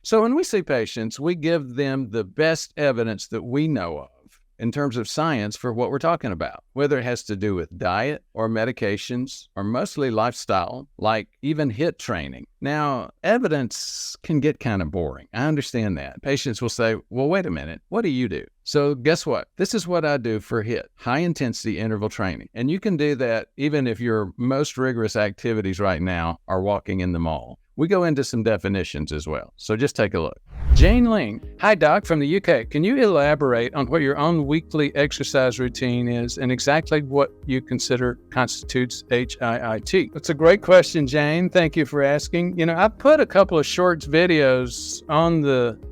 So when we see patients, we give them the best evidence that we know of in terms of science for what we're talking about, whether it has to do with diet or medications or mostly lifestyle, like even HIT training. Now, evidence can get kind of boring. I understand that. Patients will say, well, wait a minute, what do you do? So guess what? This is what I do for HIT, high intensity interval training. And you can do that even if your most rigorous activities right now are walking in the mall. We go into some definitions as well. So just take a look. Jane Ling. Hi, Doc, from the UK. Can you elaborate on what your own weekly exercise routine is and exactly what you consider constitutes HIIT? That's a great question, Jane. Thank you for asking. I put a couple of short videos on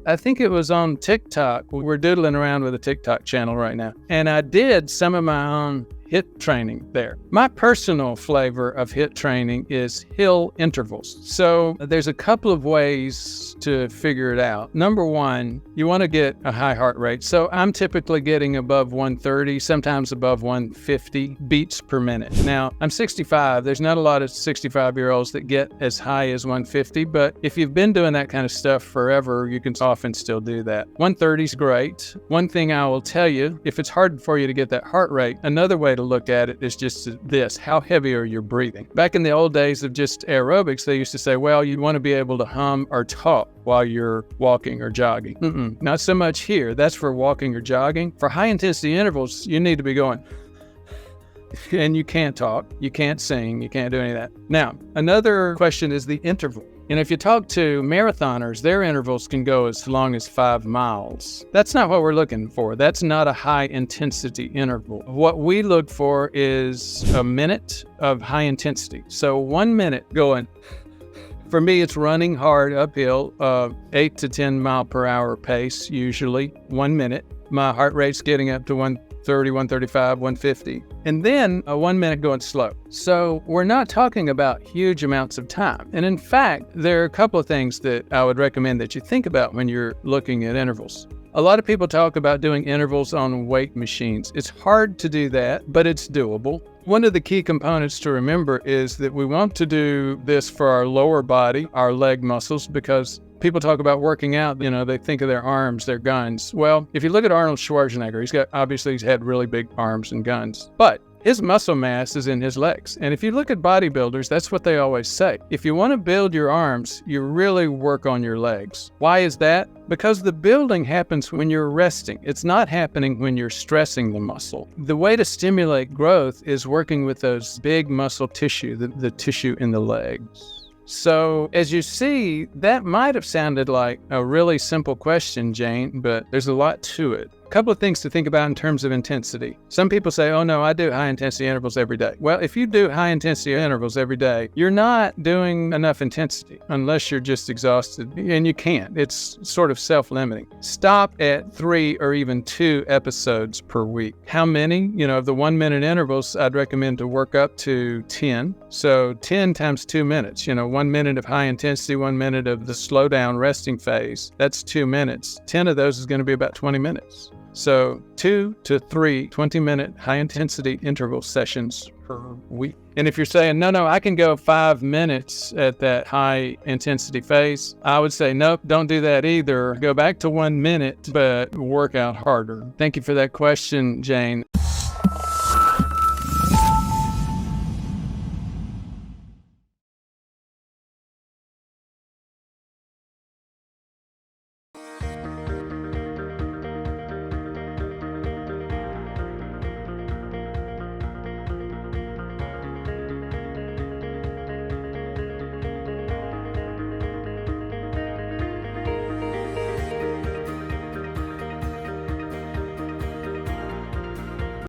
I think it was on TikTok. We're doodling around with a TikTok channel right now. And I did some of my own HIT training there. My personal flavor of HIT training is hill intervals. So there's a couple of ways to figure it out. Number one, you want to get a high heart rate. So I'm typically getting above 130, sometimes above 150 beats per minute. Now, I'm 65. There's not a lot of 65-year-olds that get as high as 150, but if you've been doing that kind of stuff forever, you can often still do that. 130 is great. One thing I will tell you, if it's hard for you to get that heart rate, another way to look at it is just this: how heavy are you breathing? Back in the old days of just aerobics, they used to say, well, you want to be able to hum or talk while you're walking or jogging. Not so much here. That's for walking or jogging. For high intensity intervals, you need to be going. And you can't talk, you can't sing, you can't do any of that. Now, another question is the interval. And if you talk to marathoners, their intervals can go as long as 5 miles. That's not what we're looking for. That's not a high intensity interval. What we look for is a minute of high intensity. So 1 minute going. For me, it's running hard uphill, 8 to 10 mile per hour pace, usually 1 minute. My heart rate's getting up to 130, 135, 150. And then a 1 minute going slow. So we're not talking about huge amounts of time. And in fact, there are a couple of things that I would recommend that you think about when you're looking at intervals. A lot of people talk about doing intervals on weight machines. It's hard to do that, but it's doable. One of the key components to remember is that we want to do this for our lower body, our leg muscles, because people talk about working out, they think of their arms, their guns. Well, if you look at Arnold Schwarzenegger, he's had really big arms and guns, but his muscle mass is in his legs. And if you look at bodybuilders, that's what they always say. If you want to build your arms, you really work on your legs. Why is that? Because the building happens when you're resting. It's not happening when you're stressing the muscle. The way to stimulate growth is working with those big muscle tissue, the tissue in the legs. So as you see, that might have sounded like a really simple question, Jane, but there's a lot to it. A couple of things to think about in terms of intensity. Some people say, oh no, I do high intensity intervals every day. Well, if you do high intensity intervals every day, you're not doing enough intensity unless you're just exhausted, and you can't. It's sort of self-limiting. Stop at 3 or even 2 episodes per week. How many? Of the 1 minute intervals, I'd recommend to work up to 10. So 10 times 2 minutes, 1 minute of high intensity, 1 minute of the slow down resting phase. That's 2 minutes. 10 of those is going to be about 20 minutes. So 2 to 3 20-minute high-intensity interval sessions per week. And if you're saying, no, I can go 5 minutes at that high-intensity phase, I would say, nope, don't do that either. Go back to 1 minute, but work out harder. Thank you for that question, Jane.